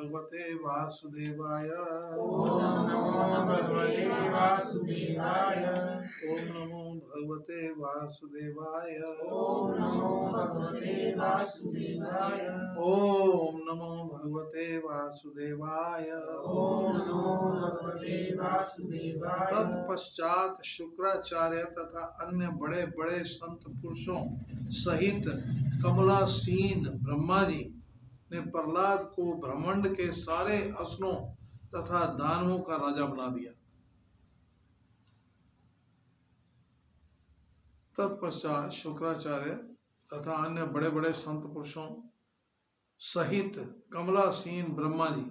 भगवते वासुदेवाय। ओम नमो भगवते वासुदेवाय। ओम नमो भगवते वासुदेवाय। ओम नमो भगवते वासुदेवाय। ओम नमो भगवते वासुदेवाय। ओम नमो भगवते वासुदेवाय। तत्पश्चात शुक्राचार्य तथा अन्य बड़े बड़े संत पुरुषों सहित कमलासीन ब्रह्मा जी ने प्रहलाद को ब्रह्मांड के सारे असुरों तथा दानवों का राजा बना दिया। तत्पश्चात शुक्राचार्य तथा अन्य बड़े बड़े संत पुरुषों सहित कमलासीन ब्रह्मा जी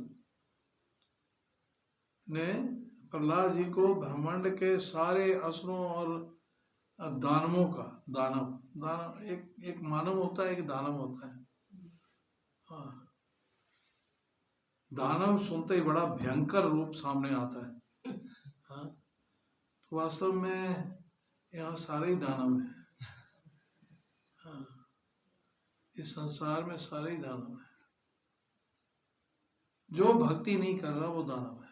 ने प्रहलाद जी को ब्रह्मांड के सारे असुरों और दानवों का, दानव एक मानव होता है, एक दानव होता है। हाँ, दानव सुनते ही बड़ा भयंकर रूप सामने आता है। हाँ, तो वास्तव में यहाँ सारे ही दानव हैं। हाँ, इस संसार में सारे ही दानव हैं। जो भक्ति नहीं कर रहा वो दानव है।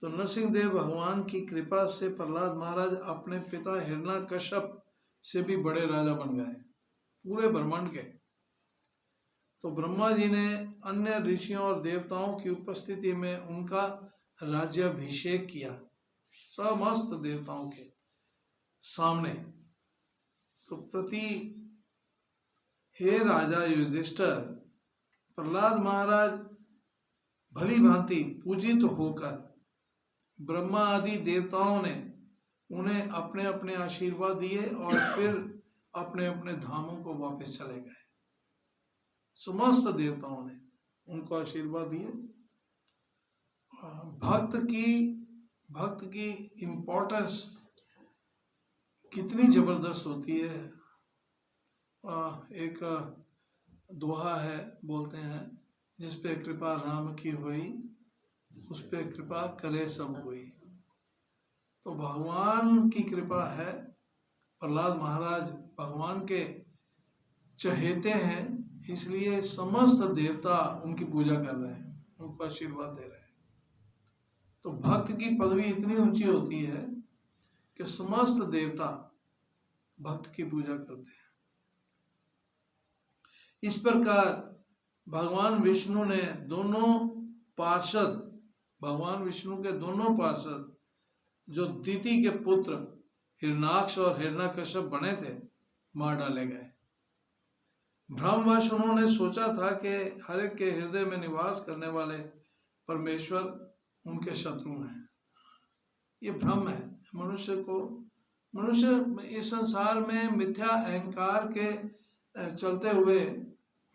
तो नरसिंहदेव भगवान की कृपा से प्रहलाद महाराज अपने पिता हिरण्यकश्यप से भी बड़े राजा बन गए पूरे ब्रह्मांड के। तो ब्रह्मा जी ने अन्य ऋषियों और देवताओं की उपस्थिति में उनका राज्याभिषेक किया समस्त देवताओं के सामने। तो हे राजा युधिष्ठिर, प्रहलाद महाराज भली भांति पूजित होकर ब्रह्मा आदि देवताओं ने उन्हें अपने अपने आशीर्वाद दिए और फिर अपने अपने धामों को वापस चले गए। समस्त देवताओं ने उनको आशीर्वाद दिए। भक्त की इम्पोर्टेंस कितनी जबरदस्त होती है। एक दोहा है, बोलते हैं, जिस पे कृपा राम की हुई उस पे कृपा करे सब हुई। तो भगवान की कृपा है। प्रहलाद महाराज भगवान के चहेते हैं, इसलिए समस्त देवता उनकी पूजा कर रहे हैं, उनको आशीर्वाद दे रहे हैं। तो भक्त की पदवी इतनी ऊंची होती है कि समस्त देवता भक्त की पूजा करते हैं। इस प्रकार भगवान विष्णु के दोनों पार्षद जो दिति के पुत्र हिरणाक्ष और हिरण्यकश्यप बने थे, मार डाले गए। भ्रमवश उन्होंने सोचा था कि हर एक के हृदय में निवास करने वाले परमेश्वर उनके शत्रु हैं। ये भ्रम है मनुष्य इस संसार में मिथ्या अहंकार के चलते हुए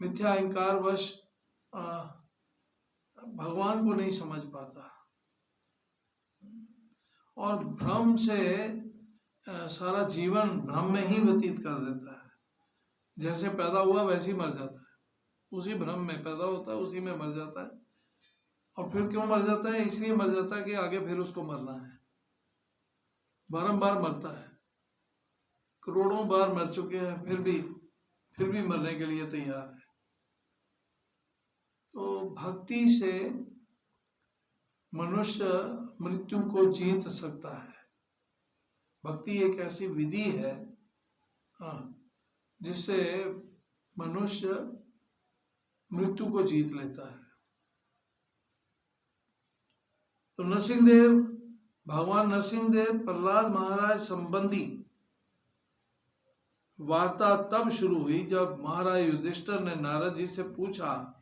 मिथ्या अहंकार वश भगवान को नहीं समझ पाता और भ्रम से सारा जीवन भ्रम में ही व्यतीत कर देता है। जैसे पैदा हुआ वैसे ही मर जाता है, उसी भ्रम में पैदा होता है, उसी में मर जाता है। और फिर क्यों मर जाता है? इसलिए मर जाता है कि आगे फिर उसको मरना है। बारंबार मरता है, करोड़ों बार मर चुके हैं, फिर भी मरने के लिए तैयार है। तो भक्ति से मनुष्य मृत्यु को जीत सकता है। भक्ति एक ऐसी विधि है जिससे मनुष्य मृत्यु को जीत लेता है। तो भगवान नरसिंहदेव प्रहलाद महाराज संबंधी वार्ता तब शुरू हुई जब महाराज युधिष्ठिर ने नारद जी से पूछा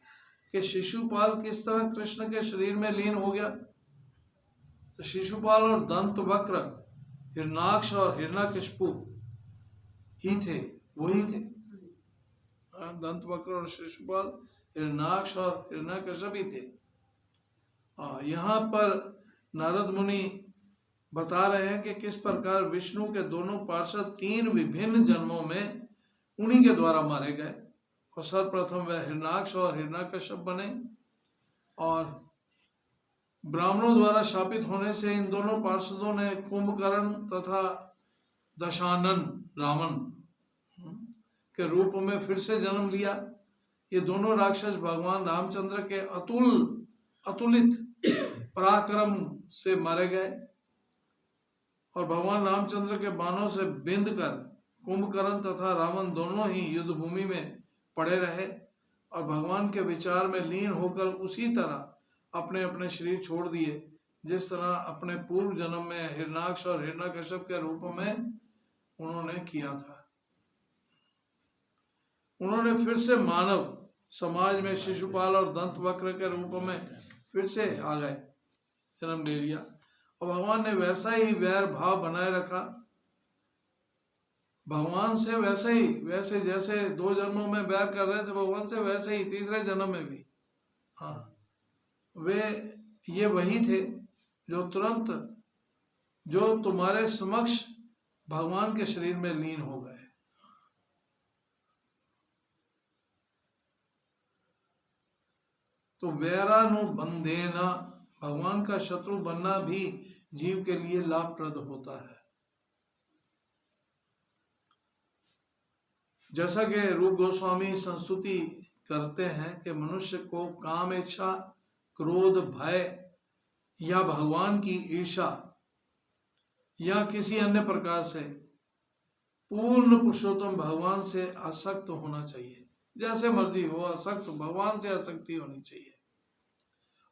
कि शिशुपाल किस तरह कृष्ण के शरीर में लीन हो गया। तो शिशुपाल और दंतवक्र हिरणाक्ष और हिरण्यकशिपु ही थे, वही थे। दंतवक्र और शिशुपाल हिरणाक्ष और हिरण्यकशिप ही थे। यहाँ पर नारद मुनि बता रहे हैं कि किस प्रकार विष्णु के दोनों पार्षद 3 विभिन्न जन्मों में उन्हीं के द्वारा मारे गए। और सर्वप्रथम वह हिरणाक्ष और हिरण्यकश्यप बने और ब्राह्मणों द्वारा शापित होने से इन दोनों पार्षदों ने कुंभकर्ण तथा दशानन रावण के रूप में फिर से जन्म लिया। ये दोनों राक्षस भगवान रामचंद्र के अतुलित पराक्रम से मारे गए और भगवान रामचंद्र के बाणों से बिंद कर कुंभकर्ण तथा रावण दोनों ही युद्ध भूमि में पड़े रहे और भगवान के विचार में लीन होकर उसी तरह अपने अपने शरीर छोड़ दिए जिस तरह अपने पूर्व जन्म में हिरणाक्ष और हिरण्यकश्यप के रूप में उन्होंने किया था। उन्होंने फिर से मानव समाज में शिशुपाल और दंतवक्र के रूप में फिर से आ गए, जन्म ले लिया और भगवान ने वैसा ही वैर भाव बनाए रखा। भगवान से वैसे जैसे 2 जन्मों में वैर कर रहे थे भगवान से, वैसे ही तीसरे जन्म में भी। हाँ, वे ये वही थे जो तुम्हारे समक्ष भगवान के शरीर में लीन हो गए। तो वैरानुबंधेन, भगवान का शत्रु बनना भी जीव के लिए लाभप्रद होता है। जैसा कि रूप गोस्वामी संस्तुति करते हैं कि मनुष्य को काम इच्छा, क्रोध, भय या भगवान की ईर्षा या किसी अन्य प्रकार से पूर्ण पुरुषोत्तम भगवान से आसक्त होना चाहिए। जैसे मर्जी हो, आसक्त भगवान से आसक्ति होनी चाहिए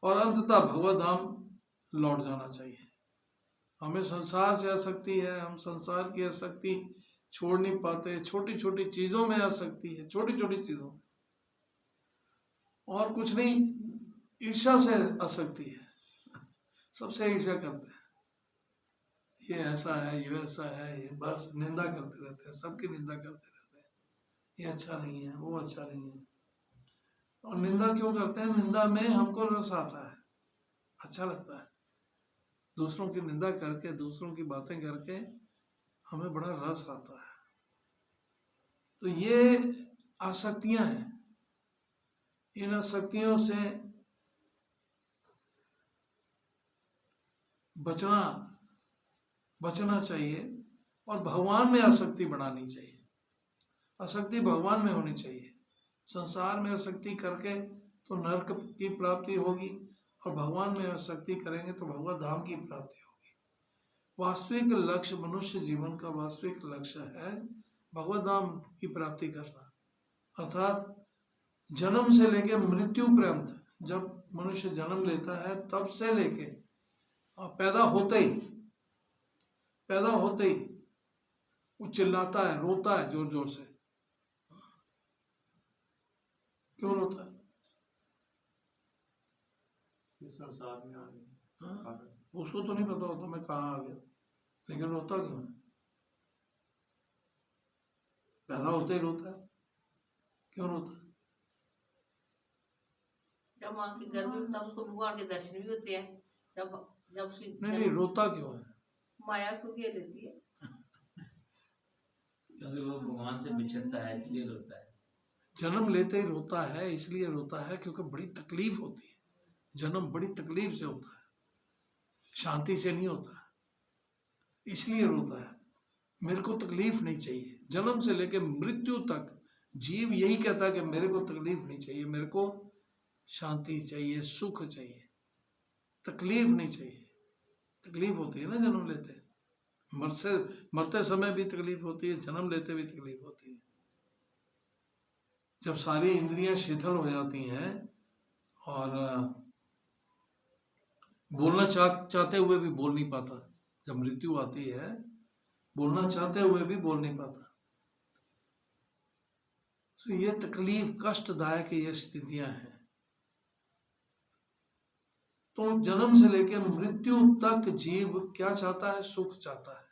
और अंततः भगवत धाम लौट जाना चाहिए। हमें संसार से आसक्ति है, हम संसार की आसक्ति छोड़ नहीं पाते। छोटी छोटी चीजों में आसक्ति है, छोटी छोटी चीजों में, और कुछ नहीं। ईर्ष्या से आसक्ति है, सबसे ईर्ष्या करते हैं, ये ऐसा है, ये वैसा है, ये बस निंदा करते रहते हैं, सबकी निंदा करते रहते हैं, ये अच्छा नहीं है, वो अच्छा नहीं है। और निंदा क्यों करते हैं? निंदा में हमको रस आता है, अच्छा लगता है। दूसरों की निंदा करके, दूसरों की बातें करके हमें बड़ा रस आता है। तो ये आसक्तियां हैं, इन आसक्तियों से बचना चाहिए और भगवान में आसक्ति बढ़ानी चाहिए। आसक्ति भगवान में होनी चाहिए। संसार में आसक्ति करके तो नरक की प्राप्ति होगी और भगवान में आसक्ति करेंगे तो भगवत धाम की प्राप्ति होगी। वास्तविक लक्ष्य, मनुष्य जीवन का वास्तविक लक्ष्य है भगवत धाम की प्राप्ति करना। अर्थात जन्म से लेके मृत्यु पर्यंत, जब मनुष्य जन्म लेता है तब से लेके पैदा होते ही वो चिल्लाता है, रोता है जोर जोर से। क्यों रोता है? संसार में आ गए। उसको तो नहीं पता होता मैं कहाँ आ गया, लेकिन रोता क्यों है? पैदा होते ही रोता है, क्यों रोता है? जब माँ के घर में, तब उसको भगवान के दर्शन भी होते हैं। जब नहीं, रोता क्यों है? माया उसको घेर लेती है, क्योंकि वो भगवान से बिछड़ता है, इसलिए रोता है। जन्म लेते ही रोता है, इसलिए रोता है क्योंकि बड़ी तकलीफ होती है। जन्म बड़ी तकलीफ से होता है, शांति से नहीं होता, इसलिए रोता है। मेरे को तकलीफ नहीं चाहिए। जन्म से लेकर मृत्यु तक जीव यही कहता है कि मेरे को तकलीफ नहीं चाहिए, मेरे को शांति चाहिए, सुख चाहिए, तकलीफ नहीं चाहिए। तकलीफ होती है ना जन्म लेते, मरते समय भी तकलीफ होती है, जन्म लेते भी तकलीफ होती है। जब सारी इंद्रियां शिथिल हो जाती हैं और बोलना चाहते हुए भी बोल नहीं पाता, जब मृत्यु आती है बोलना चाहते हुए भी बोल नहीं पाता। तो ये तकलीफ, कष्टदायक ये स्थितियां हैं। तो जन्म से लेकर मृत्यु तक जीव क्या चाहता है? सुख चाहता है।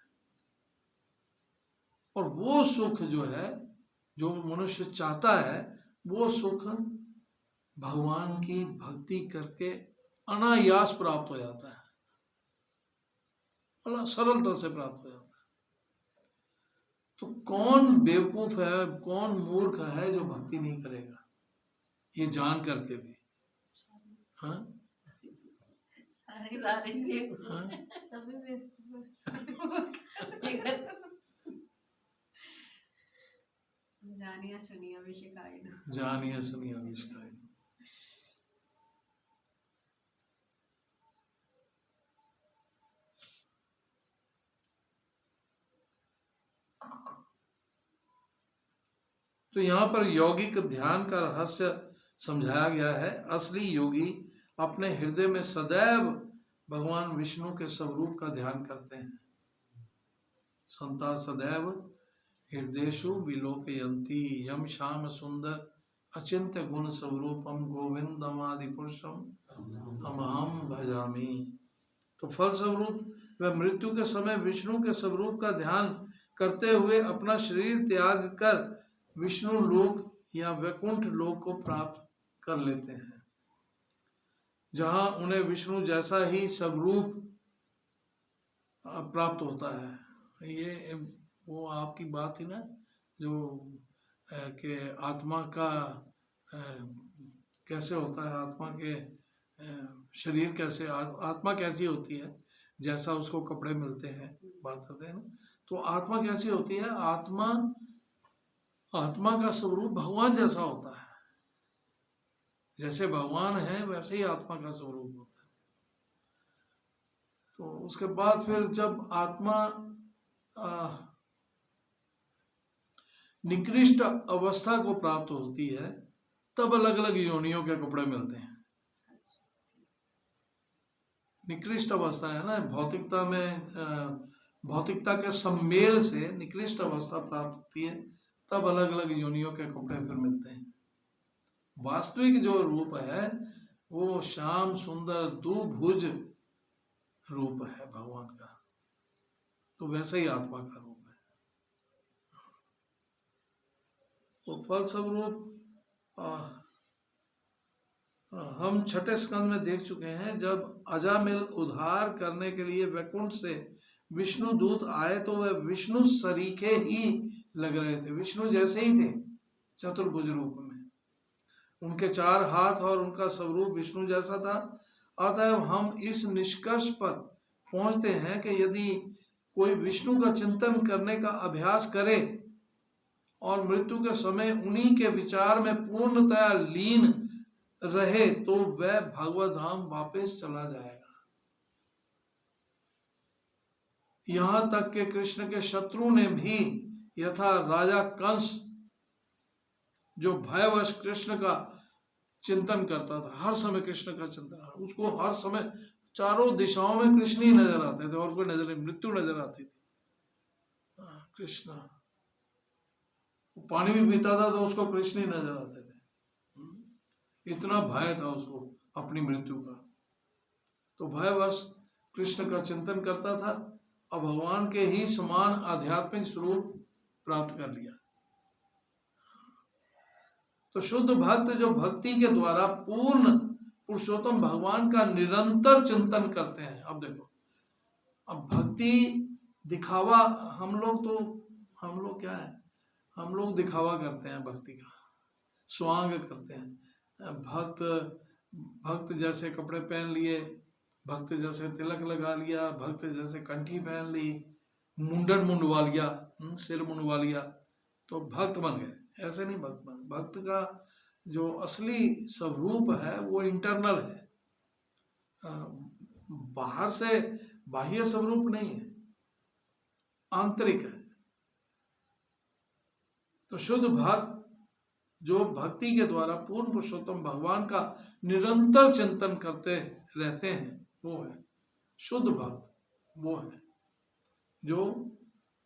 और वो सुख जो है, जो मनुष्य चाहता है, वो सुख भगवान की भक्ति करके अनायास प्राप्त हो जाता है, मतलब सरलता से प्राप्त हो जाता है। तो कौन बेवकूफ है, कौन मूर्ख है जो भक्ति नहीं करेगा ये जान करके भी? हाँ, जानिया सुनिया विशिकाय न। जानिया सुनिया विषय। तो यहाँ पर यौगिक ध्यान का रहस्य समझाया गया है। असली योगी अपने हृदय में सदैव भगवान विष्णु के स्वरूप का ध्यान करते हैं। संता सदैव हृदयेषु विलोकयन्ति यम श्याम सुंदर अचिंत्य गुण स्वरूपम गोविंदमादि पुरुषम अहम भजामि। तो फल स्वरूप वह मृत्यु के समय विष्णु के स्वरूप का ध्यान करते हुए अपना शरीर त्याग कर विष्णु लोक या वैकुंठ लोक को प्राप्त कर लेते हैं, जहां उन्हें विष्णु जैसा ही स्वरूप प्राप्त होता है। ये वो आपकी बात थी ना, जो कि आत्मा का कैसे होता है, आत्मा के शरीर कैसे, आत्मा कैसी होती है, जैसा उसको कपड़े मिलते हैं, बात करते हैं ना। तो आत्मा कैसी होती है, आत्मा का स्वरूप भगवान जैसा होता है। जैसे भगवान है वैसे ही आत्मा का स्वरूप होता है। तो उसके बाद फिर जब आत्मा निकृष्ट अवस्था को प्राप्त होती है, तब अलग अलग योनियों के कपड़े मिलते हैं। निकृष्ट अवस्था है ना, भौतिकता में भौतिकता के सम्मेल से निकृष्ट अवस्था प्राप्त होती है, तब अलग अलग योनियों के कपड़े फिर मिलते हैं। वास्तविक जो रूप है वो श्याम सुंदर दुभुज रूप है भगवान का, तो वैसे ही आत्मा का रूप है। तो फलस्वरूप हम छठे स्कंद में देख चुके हैं, जब अजामिल उद्धार करने के लिए वैकुंठ से विष्णु दूत आए तो वह विष्णु सरीखे ही लग रहे थे, विष्णु जैसे ही थे चतुर्भुज रूप में। उनके 4 हाथ और उनका स्वरूप विष्णु जैसा था। अतः हम इस निष्कर्ष पर पहुंचते हैं कि यदि कोई विष्णु का चिंतन करने का अभ्यास करे और मृत्यु के समय उन्हीं के विचार में पूर्णतया लीन रहे, तो वह भगवत धाम वापस चला जाएगा। यहां तक कि कृष्ण के शत्रु ने भी, यथा राजा कंस जो भयवश कृष्ण का चिंतन करता था, हर समय कृष्ण का चिंतन, उसको हर समय चारों दिशाओं में कृष्ण ही नजर आते थे और कोई नजर नहीं, मृत्यु नजर आती थी। कृष्ण पानी भी पीता था तो उसको कृष्ण ही नजर आते थे, इतना भय था उसको अपनी मृत्यु का। तो भयवश कृष्ण का चिंतन करता था और भगवान के ही समान आध्यात्मिक स्वरूप प्राप्त कर लिया। तो शुद्ध भक्त जो भक्ति के द्वारा पूर्ण पुरुषोत्तम भगवान का निरंतर चिंतन करते हैं। अब देखो, अब भक्ति दिखावा, हम लोग क्या है, हम लोग दिखावा करते हैं भक्ति का, स्वांग करते हैं। भक्त जैसे कपड़े पहन लिए, भक्त जैसे तिलक लगा लिया, भक्त जैसे कंठी पहन ली, मुंडन मुंडवा लिया, सिर मुंडवा लिया, तो भक्त बन गए। ऐसे नहीं भक्त बन। भक्त का जो असली स्वरूप है वो इंटरनल है, बाहर से बाह्य स्वरूप नहीं है, आंतरिक है। तो शुद्ध भक्त जो भक्ति के द्वारा पूर्ण पुरुषोत्तम भगवान का निरंतर चिंतन करते रहते हैं, वो है शुद्ध भक्त। वो है जो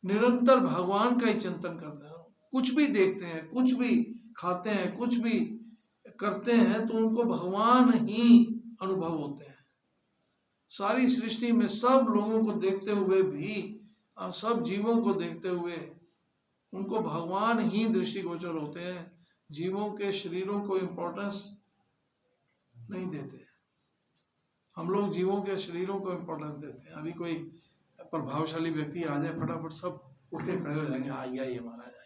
निरंतर भगवान का ही चिंतन करते हैं। कुछ भी देखते हैं, कुछ भी खाते हैं, कुछ भी करते हैं, तो उनको भगवान ही अनुभव होते हैं। सारी सृष्टि में सब लोगों को देखते हुए भी, सब जीवों को देखते हुए उनको भगवान ही दृष्टिगोचर होते हैं। जीवों के शरीरों को इम्पोर्टेंस नहीं देते। हम लोग जीवों के शरीरों को इम्पोर्टेंस देते हैं। अभी कोई प्रभावशाली व्यक्ति आ जाए, फटाफट सब उठ के खड़े हो जाएंगे, आइए महाराज आइए।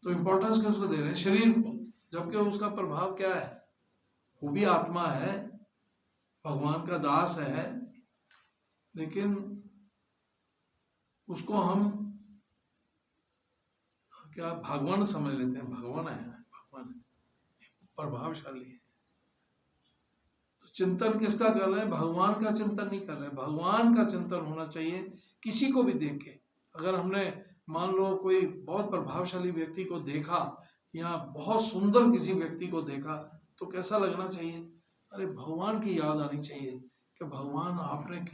तो इम्पोर्टेंस किसको दे रहे हैं? शरीर को। जबकि उसका प्रभाव क्या है? वो भी आत्मा है, भगवान का दास है, लेकिन उसको हम क्या भगवान समझ लेते हैं, भगवान है, भगवान है, प्रभावशाली है। तो चिंतन किसका कर रहे हैं? भगवान का चिंतन नहीं कर रहे, भगवान का चिंतन होना चाहिए। किसी को भी देख के, अगर हमने मान लो कोई बहुत प्रभावशाली व्यक्ति को देखा या बहुत सुंदर किसी व्यक्ति को देखा, तो कैसा लगना चाहिए? अरे भगवान की याद आनी चाहिए कि भगवान आपने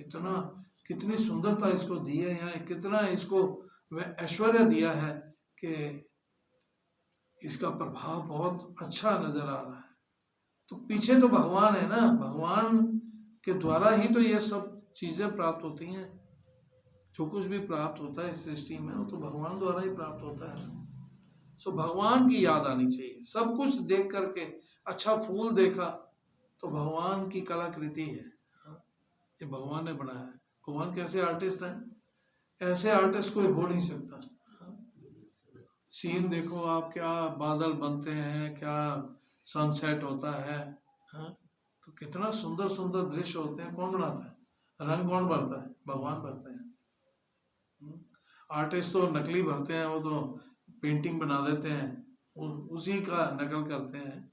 कितनी सुंदरता इसको दी है, या कितना इसको ऐश्वर्य दिया है कि इसका प्रभाव बहुत अच्छा नजर आ रहा है। तो पीछे तो भगवान है ना, भगवान के द्वारा ही तो ये सब चीजें प्राप्त होती हैं। जो कुछ भी प्राप्त होता है इस सृष्टि में, वो तो भगवान द्वारा ही प्राप्त होता है। सो भगवान की याद आनी चाहिए। सब कुछ देख करके, अच्छा फूल देखा तो भगवान की कलाकृति है, ये भगवान ने बनाया है। भगवान कैसे आर्टिस्ट हैं? ऐसे आर्टिस्ट कोई हो नहीं सकता। सीन देखो आप, क्या बादल बनते हैं, क्या सनसेट होता है, तो कितना सुंदर सुंदर दृश्य होते हैं। कौन बनाता है? रंग कौन भरता है? भगवान भरते हैं। आर्टिस्ट तो नकली भरते हैं, वो तो पेंटिंग बना देते हैं, उसी का नकल करते हैं।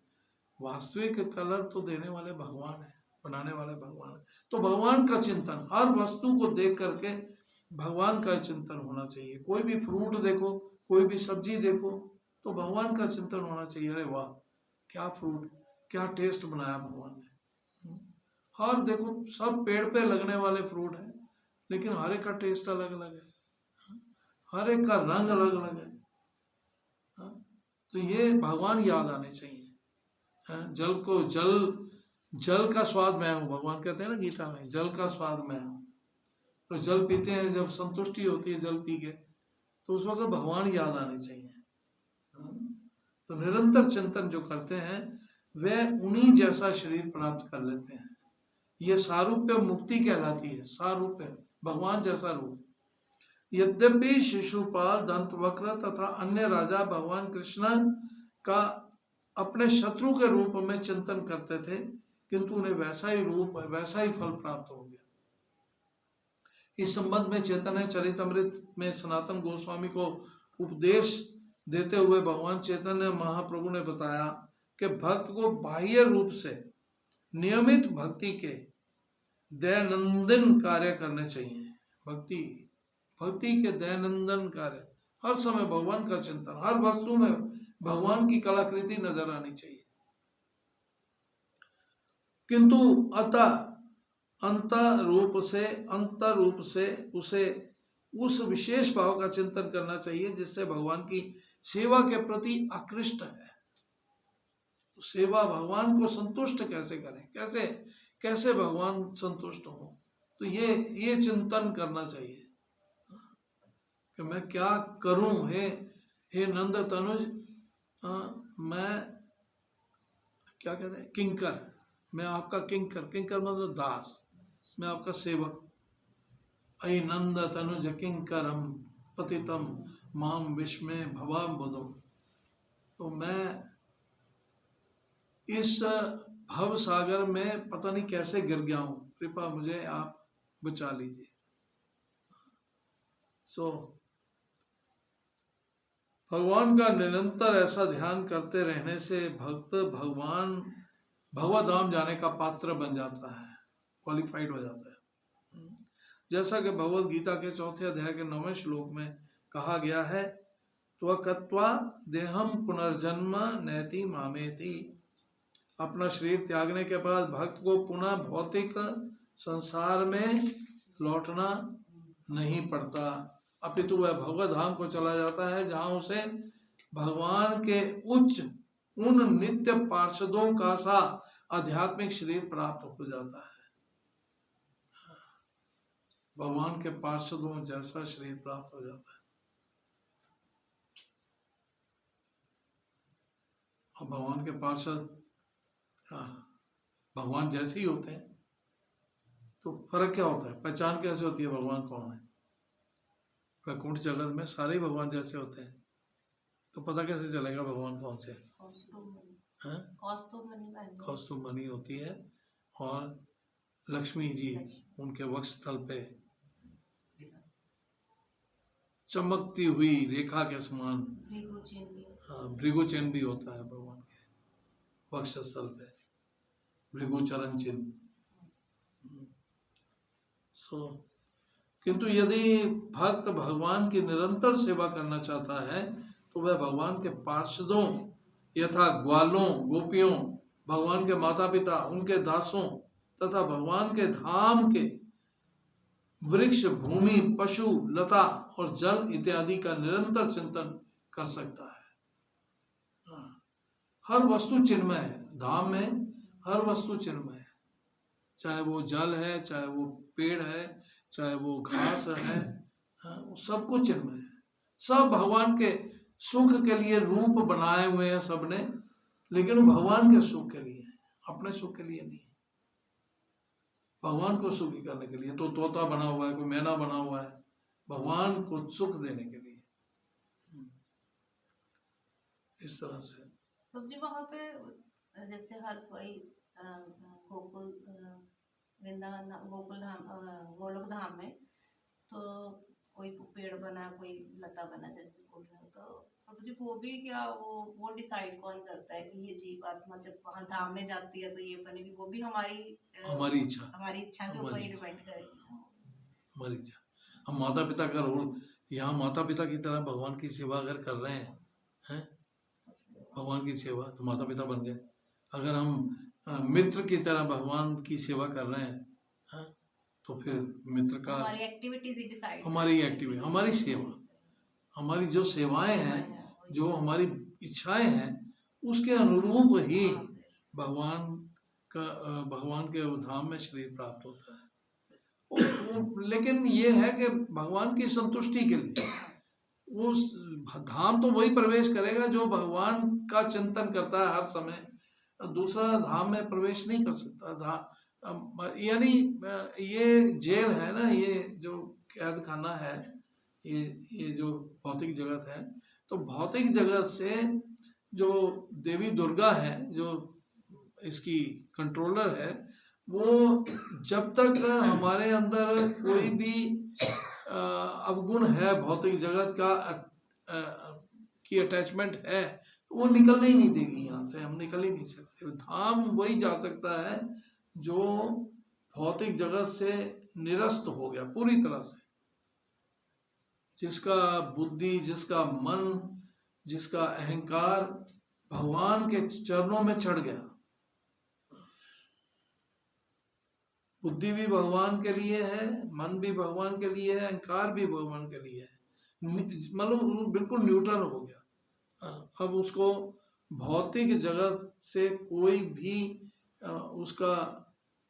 वास्तविक कलर तो देने वाले भगवान है, बनाने वाले भगवान है। तो भगवान का चिंतन, हर वस्तु को देख करके भगवान का चिंतन होना चाहिए। कोई भी फ्रूट देखो, कोई भी सब्जी देखो, तो भगवान का चिंतन होना चाहिए। अरे वाह, क्या फ्रूट, क्या टेस्ट बनाया भगवान ने। हर देखो, सब पेड़ पे लगने वाले फ्रूट हैं, लेकिन हर एक का टेस्ट अलग अलग है, हर एक का रंग अलग अलग है। तो ये भगवान याद आने चाहिए। जल को जल का स्वाद मैं हूँ, भगवान कहते हैं ना गीता में, जल का स्वाद मैं हूँ। तो जल पीते हैं, जब संतुष्टि होती है जल पी के, तो उस वक्त भगवान याद आने चाहिए। तो निरंतर चिंतन जो करते हैं वे उन्हीं जैसा शरीर प्राप्त कर लेते हैं। ये सारूप्य मुक्ति कहलाती है। सारूप्य, भगवान जैसा रूप। यद्यपि शिशुपाल, दंतवक्र तथा अन्य राजा भगवान कृष्ण का अपने शत्रु के रूप में चिंतन करते थे, किंतु उन्हें वैसा ही रूप, वैसा ही फल प्राप्त हो गया। इस संबंध में चैतन्य चरितमृत में सनातन गोस्वामी को उपदेश देते हुए भगवान चैतन्य महाप्रभु ने बताया कि भक्त को बाह्य रूप से नियमित भक्ति के दैनंदिन कार्य करने चाहिए। भक्ति के दैनंदिन कार्य, हर समय भगवान का चिंतन, हर वस्तु में भगवान की कलाकृति नजर आनी चाहिए। किंतु अंतर रूप से उसे उस विशेष भाव का चिंतन करना चाहिए जिससे भगवान की सेवा के प्रति आकृष्ट है। तो सेवा, भगवान को संतुष्ट कैसे करें, कैसे भगवान संतुष्ट हो, तो ये चिंतन करना चाहिए कि मैं क्या करूं। हे नंद तनुज, मैं क्या कहते हैं, किंकर, मैं आपका किंकर मतलब दास, मैं आपका सेवक। अयि नंद तनुज किंकरम पतितम माम विस्मय भवाम बुधम। तो मैं इस भव सागर में पता नहीं कैसे गिर गया हूं, कृपा मुझे आप बचा लीजिए। भगवान का निरंतर ऐसा ध्यान करते रहने से भक्त भगवत धाम जाने का पात्र बन जाता है, क्वालिफाइड हो जाता है। जैसा कि भगवत गीता के 4 अध्याय के 9वें श्लोक में कहा गया है, त्वकत्वा देहम पुनर्जन्म नैति मामेति। अपना शरीर त्यागने के बाद भक्त को पुनः भौतिक संसार में लौटना नहीं पड़ता, अपितु वह भगवत धाम को चला जाता है, जहां उसे भगवान के उच्च उन नित्य पार्षदों का सा आध्यात्मिक शरीर प्राप्त हो जाता है। भगवान के पार्षदों जैसा शरीर प्राप्त हो जाता है। और भगवान के पार्षद भगवान जैसे ही होते हैं, तो फर्क क्या होता है, पहचान कैसे होती है भगवान कौन है? वैकुंठ जगत में सारे भगवान जैसे होते हैं, तो पता कैसे चलेगा भगवान कौन से? कौस्तुभ मणि होती है, और लक्ष्मी जी उनके वक्ष स्थल पे चमकती हुई रेखा के समान, भृगु चिन्ह भी हाँ भृगु चिन्ह भी होता है भगवान के वक्षस्थल पे, भृगु चरण चिन्ह। किंतु यदि भक्त भगवान की निरंतर सेवा करना चाहता है तो वह भगवान के पार्षदों यथा ग्वालों, गोपियों, भगवान के माता पिता, उनके दासों तथा भगवान के धाम के वृक्ष, भूमि, पशु, लता और जल इत्यादि का निरंतर चिंतन कर सकता है। हर वस्तु चिन्मय है, धाम में हर वस्तु चिन्मय है, चाहे वो जल है, चाहे वो पेड़ है, चाहे वो घास है, सब कुछ चिन्मय है। सब भगवान के सुख के लिए रूप बनाए हुए हैं सबने, लेकिन वो भगवान के सुख के लिए है, अपने सुख के लिए नहीं, भगवान को सुखी करने के लिए। तो तोता बना हुआ है, कोई मैना बना हुआ है, भगवान को सुख देने के लिए। इस तरह से तो जी वहाँ पे जैसे हर कोई गोकुल वृंदावन गोकुल धाम गोलोक धाम में तो कोई पेड़ बना, कोई लता बना, जैसे बोल रहे हो, तो प्रभु जी वो भी क्या वो डिसाइड कौन करता है कि ये जीव आत्मा जब वहाँ धाम में जाती है तो ये बनेगी? वो भी हमारी इच्छा के ऊपर ही डिपेंड करेगी। हमारी इच्छा, हम माता पिता का रोल यहाँ माता पिता की तरह भगवान की सेवा अगर कर रहे हैं भगवान की सेवा, तो माता पिता बन गए। अगर हम मित्र की तरह भगवान की सेवा कर रहे हैं तो फिर मित्र का हमारी एक्टिविटीज ही डिसाइड, हमारी सेवा, हमारी जो सेवाएं हैं, जो हमारी इच्छाएं हैं, उसके अनुरूप ही भगवान के धाम में शरीर प्राप्त होता है। लेकिन ये है कि भगवान की संतुष्टि के लिए वो धाम तो वही प्रवेश करेगा जो भगवान का चिंतन करता है हर समय, दूसरा धाम में प्रवेश नहीं कर सकता। यानी ये जेल है ना, ये जो कैद खाना है, ये जो भौतिक जगत है, तो भौतिक जगत से जो देवी दुर्गा है, जो इसकी कंट्रोलर है, वो जब तक हमारे अंदर कोई भी अवगुण है, भौतिक जगत का की अटैचमेंट है, तो वो निकलने ही नहीं देगी यहाँ से, हम निकल ही नहीं सकते। धाम वही जा सकता है जो भौतिक जगत से निरस्त हो गया पूरी तरह से, जिसका बुद्धि, जिसका मन, जिसका अहंकार भगवान के चरणों में चढ़ गया। बुद्धि भी भगवान के लिए है, मन भी भगवान के लिए है, अहंकार भी भगवान के लिए है, मतलब बिल्कुल न्यूट्रल हो गया। अब उसको भौतिक जगत से कोई भी उसका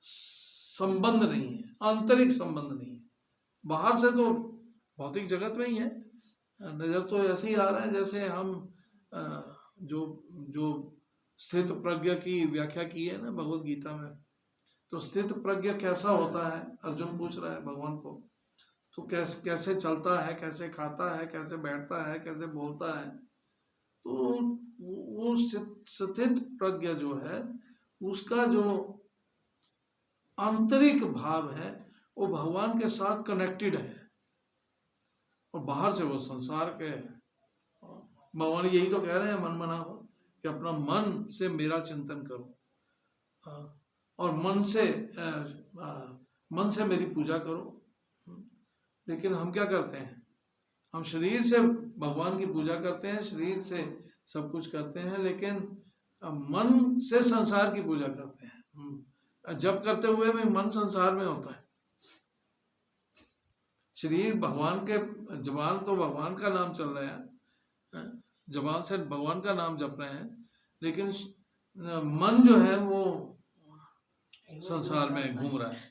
संबंध नहीं है, आंतरिक संबंध नहीं है। बाहर से तो भौतिक जगत में ही है, नजर तो ऐसे ही आ रहा है जैसे हम जो स्थित प्रज्ञा की व्याख्या की है ना भगवत गीता में, तो स्थित प्रज्ञा कैसा होता है, अर्जुन पूछ रहा है भगवान को, तो कैसे चलता है, कैसे खाता है, कैसे बैठता है, कैसे बोलता है, तो वो स्थित प्रज्ञा जो है, उसका जो आंतरिक भाव है वो भगवान के साथ कनेक्टेड है, और बाहर से वो संसार के, भगवान यही तो कह रहे हैं मन मना हो, कि अपना मन से मेरा चिंतन करो और मन से मेरी पूजा करो। लेकिन हम क्या करते हैं, हम शरीर से भगवान की पूजा करते हैं, शरीर से सब कुछ करते हैं, लेकिन मन से संसार की पूजा करते हैं। जब करते हुए भी मन संसार में होता है। शरीर भगवान के, जबान तो भगवान का नाम चल रहा है, जबान से भगवान का नाम जप रहे हैं, लेकिन मन जो है वो संसार में घूम रहा है।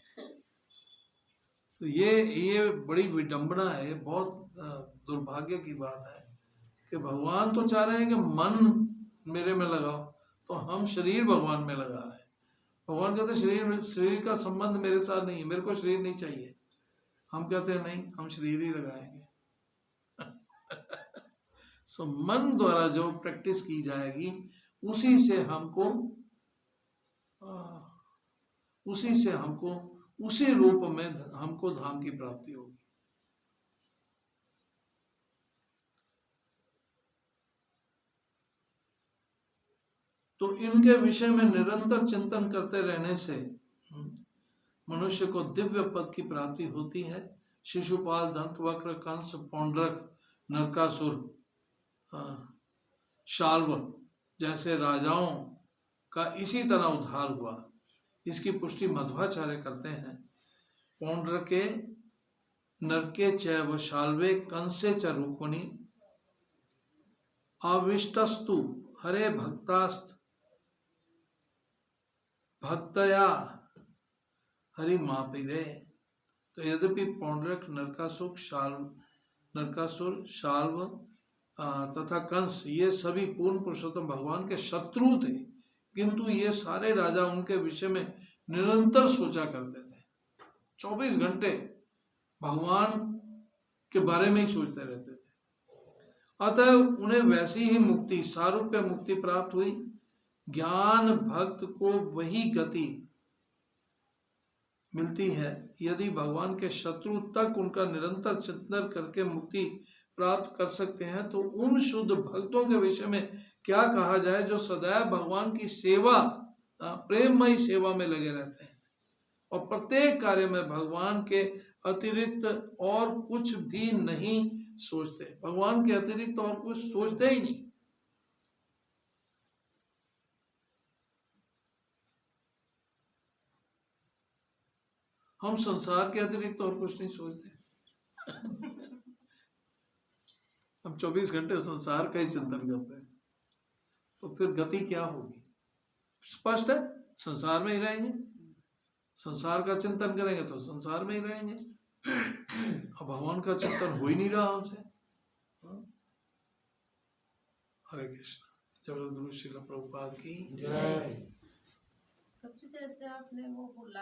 तो ये बड़ी विडंबना है, बहुत दुर्भाग्य की बात है कि भगवान तो चाह रहे हैं कि मन मेरे में लगाओ, तो हम शरीर भगवान में लगा रहे हैं। भगवान कहते हैं शरीर का संबंध मेरे साथ नहीं है, मेरे को शरीर नहीं चाहिए। हम कहते हैं नहीं, हम शरीर ही लगाएंगे। सो मन द्वारा जो प्रैक्टिस की जाएगी उसी से हमको उसी रूप में हमको धाम की प्राप्ति होगी। तो इनके विषय में निरंतर चिंतन करते रहने से मनुष्य को दिव्य पद की प्राप्ति होती है। शिशुपाल, दंतवक्र, कंस, पौंड्रक, नरकासुर, शाल्व जैसे राजाओं का इसी तरह उद्धार हुआ। इसकी पुष्टि मध्वाचार्य करते हैं। पौंड्रके नरके चैव शाल्वे कंसे च रूपणी अविष्टस्तु हरे भक्तास्त भक्तया हरि मापिरे। तो यद्यपि पौंड्रक, नरकासुर, शाल्व तथा कंस ये सभी पूर्ण पुरुषोत्तम भगवान के शत्रु थे, किंतु ये सारे राजा उनके विषय में निरंतर सोचा करते थे। 24 घंटे भगवान के बारे में ही सोचते रहते थे। अतः उन्हें वैसी ही मुक्ति, सारूप्य मुक्ति प्राप्त हुई। ज्ञान भक्त को वही गति मिलती है यदि भगवान के शत्रु तक उनका निरंतर चिंतन करके मुक्ति प्राप्त कर सकते हैं। तो उन शुद्ध भक्तों के विषय में क्या कहा जाए जो सदैव भगवान की सेवा, प्रेममयी सेवा में लगे रहते हैं और प्रत्येक कार्य में भगवान के अतिरिक्त और कुछ भी नहीं सोचते। भगवान के अतिरिक्त और कुछ सोचते ही नहीं। हम संसार के अतिरिक्त और कुछ नहीं सोचते। हम 24 घंटे संसार का ही चिंतन करते हैं, तो फिर गति क्या होगी? स्पष्ट है, संसार में ही रहेंगे। संसार का चिंतन करेंगे तो संसार में ही रहेंगे। अब भगवान का चिंतन हो ही नहीं रहा हमसे। हरे कृष्ण। जगत गुरु श्रील प्रभुपाद की जय। सबसे जैसे आपने वो बोला